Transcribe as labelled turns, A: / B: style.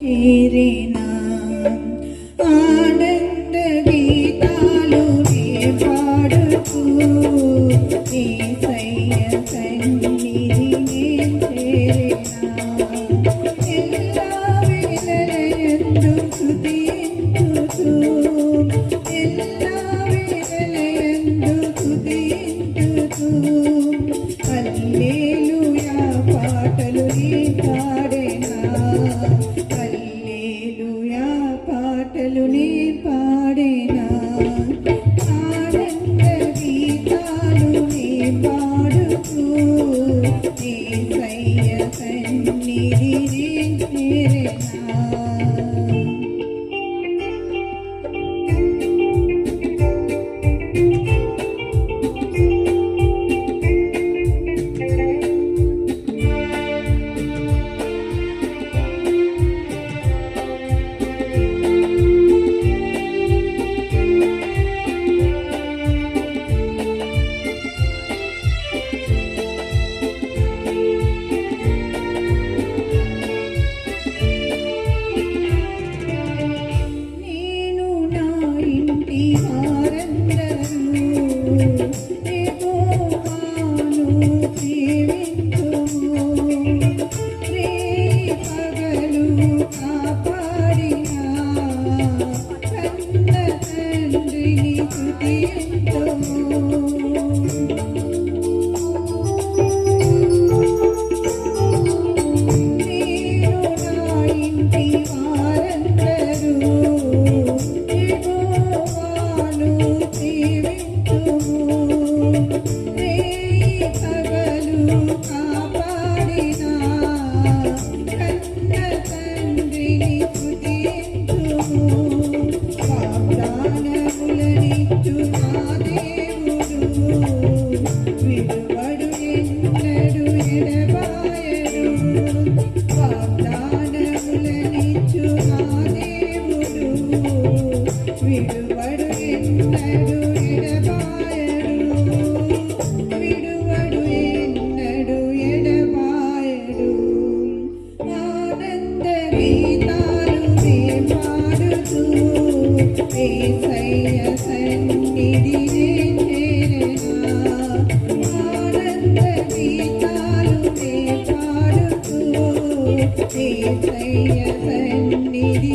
A: చేరేనా ఆనంద గీతాలు నే పాడుతూ యేసయ్య సన్నిధి నే చేరేనా ఎల్లా వేళలయందు స్తుతించుతూ ఎల్లా వేళలయందు స్తుతించుతూ హల్లెలూయా పాటలు నీ పాడేనా హల్లెలూయా పాటలు నీ పాడేనా ఆనంద గీతాలు నీ పాడుతూ యేసయ్య సన్నిధి నే చేరేనా విడువడు ఎన్నడు ఎడబాయడు విడువడు ఎన్నడు ఎడబాయడు ఆనంద గీతాలు నే పాడుతూ యేసయ్య సన్నిధి నే చేరెనా ఆనంద గీతాలు నే పాడుతూ యేసయ్య సన్నిధి